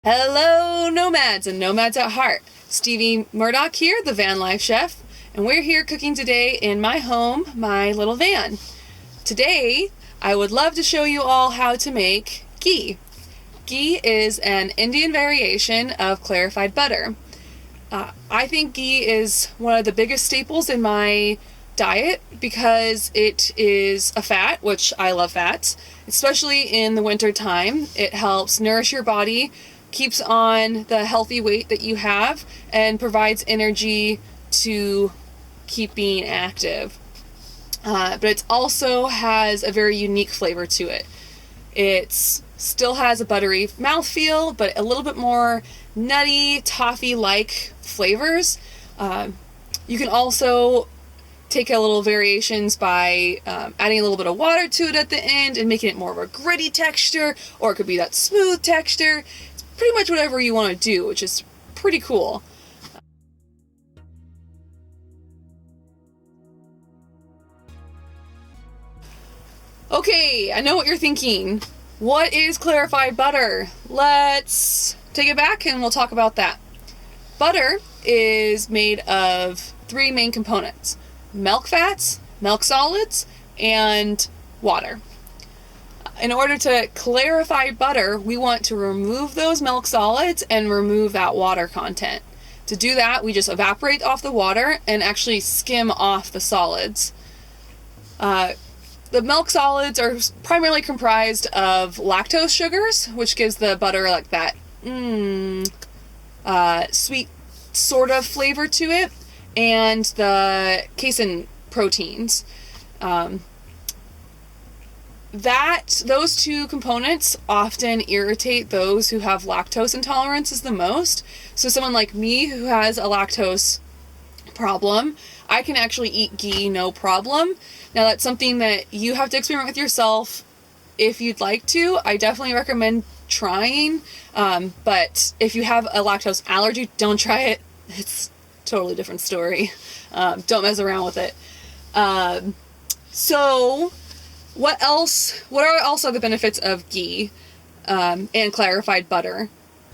Hello, nomads and nomads at heart. Stevie Murdoch here, the van life chef, and we're here cooking today in my home, my little van. Today, I would love to show you all how to make ghee. Ghee is an Indian variation of clarified butter. I think ghee is one of the biggest staples in my diet because it is a fat, which I love fats, especially in the winter time. It helps nourish your body, keeps on the healthy weight that you have, and provides energy to keep being active. But it also has a very unique flavor to it. It still has a buttery mouthfeel, but a little bit more nutty, toffee-like flavors. You can also take a little variations by adding a little bit of water to it at the end and making it more of a gritty texture, or it could be that smooth texture. It's pretty much whatever you want to do, which is pretty cool. Okay, I know what you're thinking. What is clarified butter? Let's take it back and we'll talk about that. Butter is made of three main components: milk fats, milk solids, and water. In order to clarify butter, we want to remove those milk solids and remove that water content. To do that, we just evaporate off the water and actually skim off the solids. The milk solids are primarily comprised of lactose sugars, which gives the butter like that sweet sort of flavor to it, and the casein proteins. Those two components often irritate those who have lactose intolerances the most. So someone like me who has a lactose problem, I can actually eat ghee no problem. Now that's something that you have to experiment with yourself if you'd like to. I definitely recommend trying, but if you have a lactose allergy, don't try it. It's a totally different story. Don't mess around with it. So what are also the benefits of ghee and clarified butter?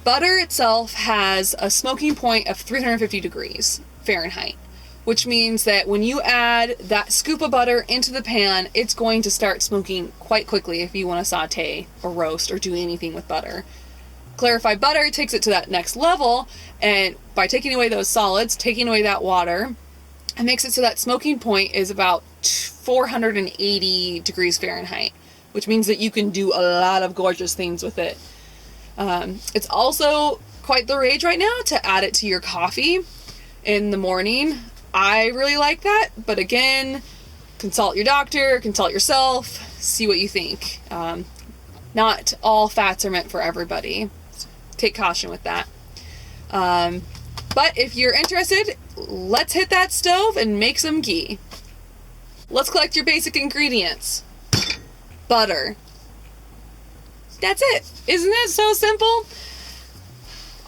Butter itself has a smoking point of 350 degrees Fahrenheit, which means that when you add that scoop of butter into the pan, it's going to start smoking quite quickly if you want to saute or roast or do anything with butter. Clarified butter takes it to that next level, and by taking away those solids, taking away that water, it makes it so that smoking point is about 480 degrees Fahrenheit, which means that you can do a lot of gorgeous things with it. It's also quite the rage right now to add it to your coffee in the morning. I really like that, but again, consult your doctor, consult yourself, see what you think. Not all fats are meant for everybody. Take caution with that. But if you're interested, let's hit that stove and make some ghee. Let's collect your basic ingredients. Butter. That's it. Isn't it so simple?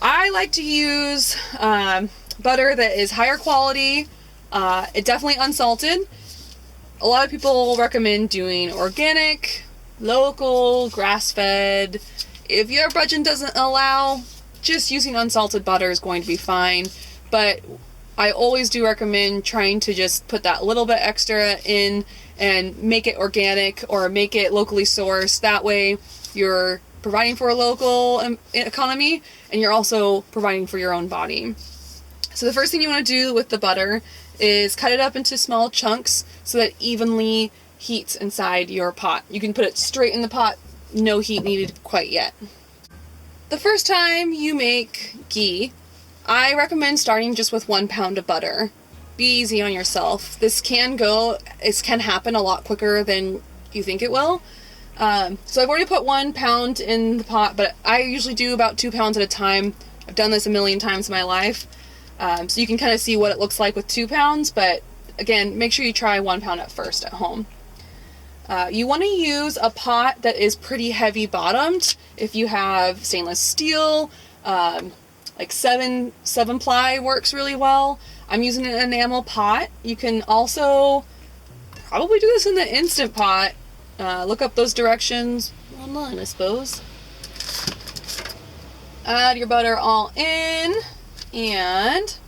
I like to use butter that is higher quality, it definitely unsalted. A lot of people recommend doing organic, local, grass-fed. If your budget doesn't allow, just using unsalted butter is going to be fine, but I always do recommend trying to just put that little bit extra in and make it organic or make it locally sourced. That way you're providing for a local economy and you're also providing for your own body. So the first thing you want to do with the butter is cut it up into small chunks so that it evenly heats inside your pot. You can put it straight in the pot, no heat needed quite yet. The first time you make ghee, I recommend starting just with 1 pound of butter. Be easy on yourself. This can happen a lot quicker than you think it will. So I've already put 1 pound in the pot, but I usually do about 2 pounds at a time. I've done this a million times in my life. So you can kind of see what it looks like with 2 pounds, but again, make sure you try 1 pound at first at home. You want to use a pot that is pretty heavy bottomed. If you have stainless steel, like 7-ply works really well. I'm using an enamel pot. You can also probably do this in the Instant Pot. Look up those directions online, I suppose. Add your butter all in and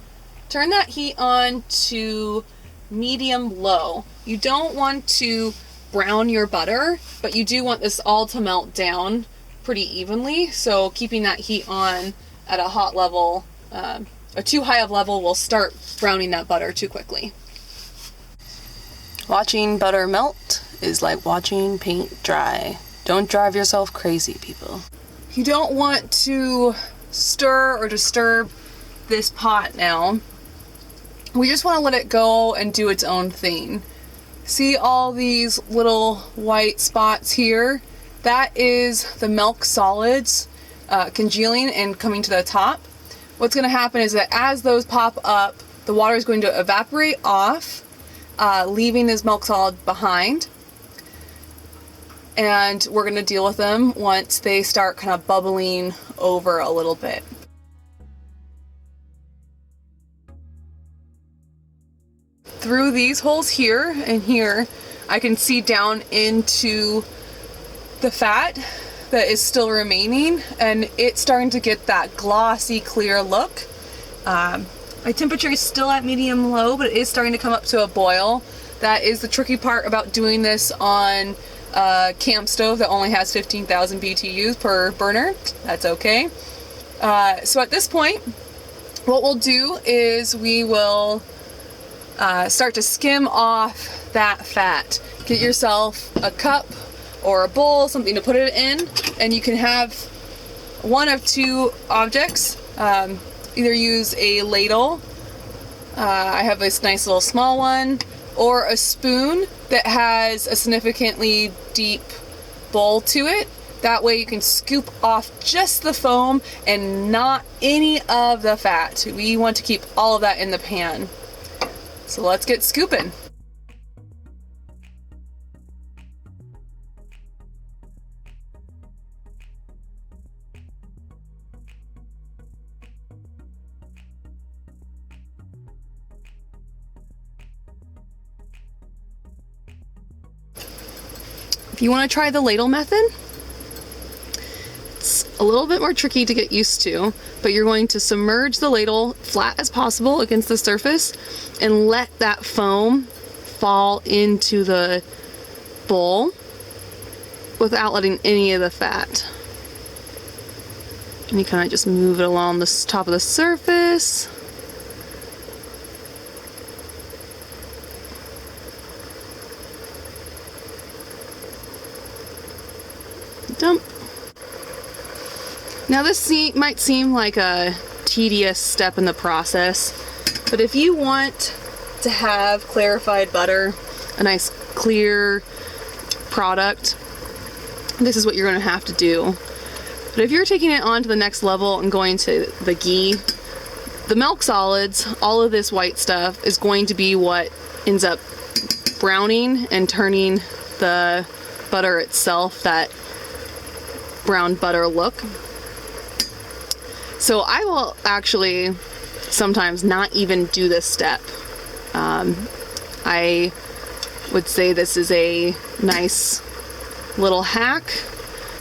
turn that heat on to medium-low. You don't want to brown your butter, but you do want this all to melt down pretty evenly, so keeping that heat on at a hot level, or too high of level, will start browning that butter too quickly. Watching butter melt is like watching paint dry. Don't drive yourself crazy, people. You don't want to stir or disturb this pot now. We just want to let it go and do its own thing. See all these little white spots here? That is the milk solids congealing and coming to the top. What's going to happen is that as those pop up, the water is going to evaporate off, leaving this milk solid behind. And we're going to deal with them once they start kind of bubbling over a little bit. Through these holes here and here, I can see down into the fat that is still remaining, and it's starting to get that glossy, clear look. My temperature is still at medium-low, but it is starting to come up to a boil. That is the tricky part about doing this on a camp stove that only has 15,000 BTUs per burner. That's okay. So at this point, what we'll do is we will start to skim off that fat. Get yourself a cup or a bowl, something to put it in, and you can have one of two objects. Either use a ladle, I have this nice little small one, or a spoon that has a significantly deep bowl to it. That way you can scoop off just the foam and not any of the fat. We want to keep all of that in the pan. So let's get scooping. If you want to try the ladle method, it's a little bit more tricky to get used to, but you're going to submerge the ladle flat as possible against the surface and let that foam fall into the bowl without letting any of the fat. And you kind of just move it along the top of the surface. Dump. Now this might seem like a tedious step in the process, but if you want to have clarified butter, a nice clear product, this is what you're going to have to do. But if you're taking it on to the next level and going to the ghee, the milk solids, all of this white stuff, is going to be what ends up browning and turning the butter itself that brown butter look. So I will actually sometimes not even do this step. I would say this is a nice little hack.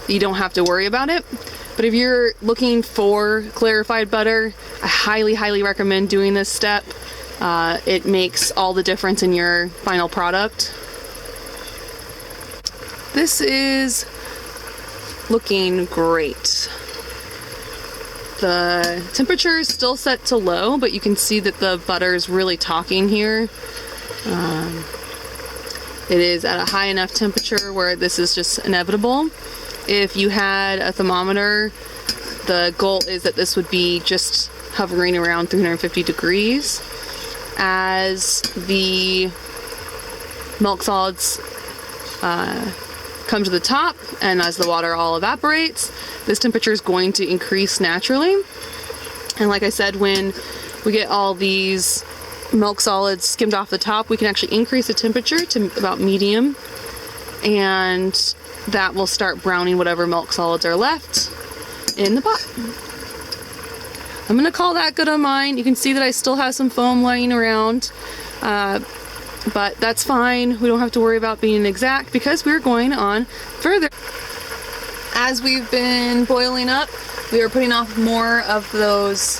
You don't have to worry about it. But if you're looking for clarified butter, I highly recommend doing this step. It makes all the difference in your final product. This is looking great. The temperature is still set to low, but you can see that the butter is really talking here. It is at a high enough temperature where this is just inevitable. If you had a thermometer, the goal is that this would be just hovering around 350 degrees. As the milk solids come to the top and as the water all evaporates, this temperature is going to increase naturally. And like I said, when we get all these milk solids skimmed off the top, we can actually increase the temperature to about medium, and that will start browning whatever milk solids are left in the pot. I'm gonna call that good on mine. You can see that I still have some foam lying around, but that's fine. We don't have to worry about being exact because we're going on further. As we've been boiling up, We are putting off more of those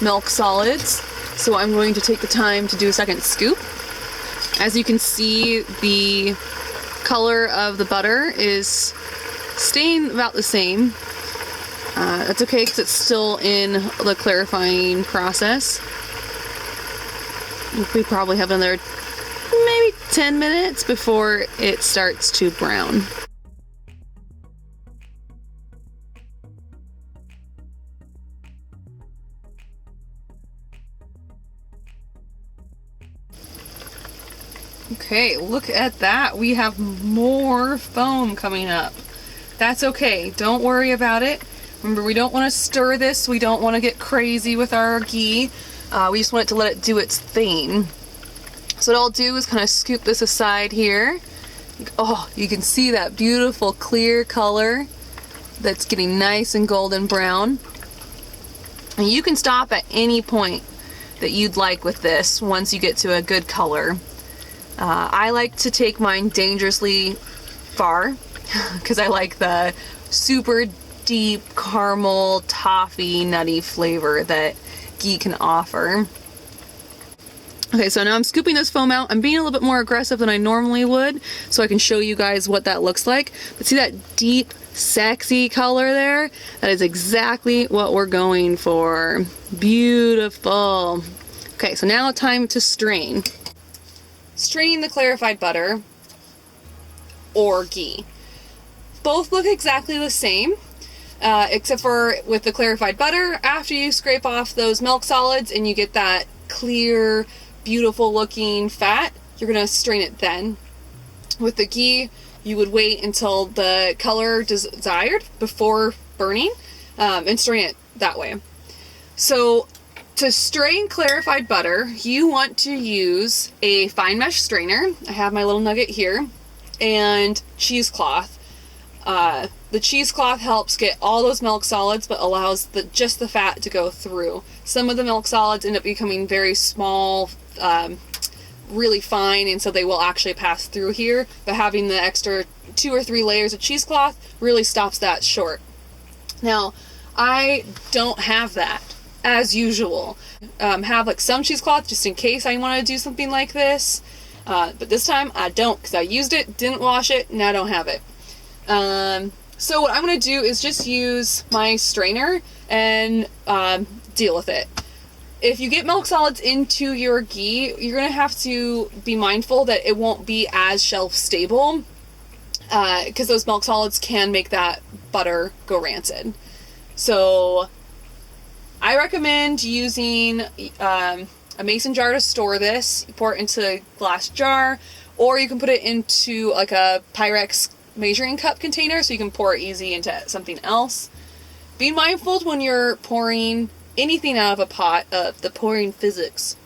milk solids, so I'm going to take the time to do a second scoop. As you can see, the color of the butter is staying about the same. That's okay because it's still in the clarifying process. We probably have another maybe 10 minutes before it starts to brown. Okay, look at that. We have more foam coming up. That's okay. Don't worry about it. Remember, we don't want to stir this. We don't want to get crazy with our ghee. We just want it to let it do its thing. So what I'll do is kind of scoop this aside here. Oh, you can see that beautiful clear color that's getting nice and golden brown. And you can stop at any point that you'd like with this once you get to a good color. I like to take mine dangerously far because I like the super deep caramel, toffee, nutty flavor that ghee can offer. Okay, so now I'm scooping this foam out. I'm being a little bit more aggressive than I normally would so I can show you guys what that looks like. But see that deep, sexy color there? That is exactly what we're going for. Beautiful. Okay, so now time to strain. Strain the clarified butter or ghee. Both look exactly the same, except for with the clarified butter, after you scrape off those milk solids and you get that clear, beautiful looking fat, you're gonna strain it then. With the ghee, you would wait until the color desired before burning and strain it that way. So to strain clarified butter, you want to use a fine mesh strainer. I have my little nugget here, and cheesecloth. The cheesecloth helps get all those milk solids, but allows just the fat to go through. Some of the milk solids end up becoming very small, really fine, and so they will actually pass through here. But having the extra 2 or 3 layers of cheesecloth really stops that short. Now, I don't have that. As usual, have like some cheesecloth just in case I want to do something like this, but this time I don't because I used it, didn't wash it, and I don't have it. So what I'm going to do is just use my strainer and deal with it. If you get milk solids into your ghee, you're going to have to be mindful that it won't be as shelf stable because those milk solids can make that butter go rancid. So I recommend using a mason jar to store this. You pour it into a glass jar, or you can put it into like a Pyrex measuring cup container so you can pour it easy into something else. Be mindful when you're pouring anything out of a pot of the pouring physics.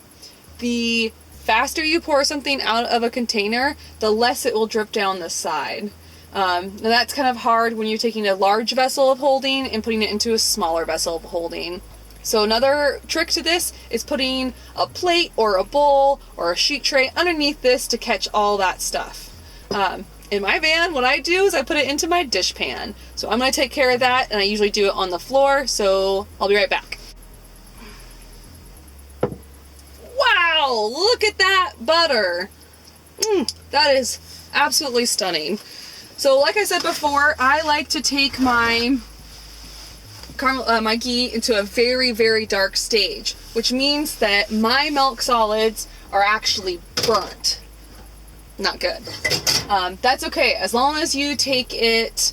The faster you pour something out of a container, the less it will drip down the side. Now that's kind of hard when you're taking a large vessel of holding and putting it into a smaller vessel of holding. So another trick to this is putting a plate or a bowl or a sheet tray underneath this to catch all that stuff. In my van, what I do is I put it into my dish pan. So I'm going to take care of that, and I usually do it on the floor, so I'll be right back. Wow, look at that butter. That is absolutely stunning. So like I said before, I like to take my ghee into a very, very dark stage, which means that my milk solids are actually burnt. Not good. That's okay. As long as you take it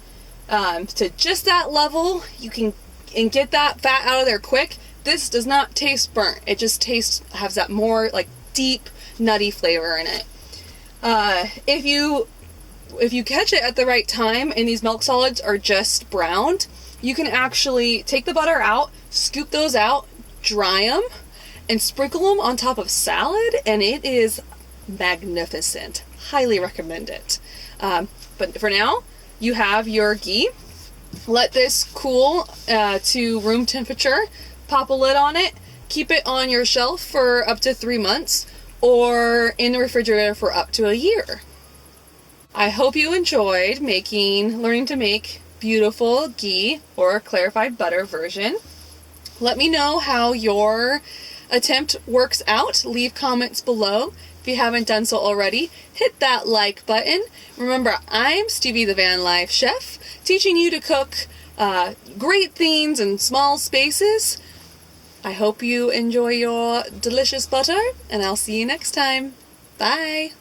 to just that level, you can get that fat out of there quick. This does not taste burnt. It just has that more like deep, nutty flavor in it. If you catch it at the right time and these milk solids are just browned, you can actually take the butter out, scoop those out, dry them, and sprinkle them on top of salad, and it is magnificent. Highly recommend it. But for now, you have your ghee. Let this cool to room temperature. Pop a lid on it. Keep it on your shelf for up to 3 months, or in the refrigerator for up to a year. I hope you enjoyed learning to make beautiful ghee or clarified butter version. Let me know how your attempt works out. Leave comments below. If you haven't done so already, hit that like button. Remember, I'm Stevie the Van Life Chef, teaching you to cook great things in small spaces. I hope you enjoy your delicious butter, and I'll see you next time. Bye!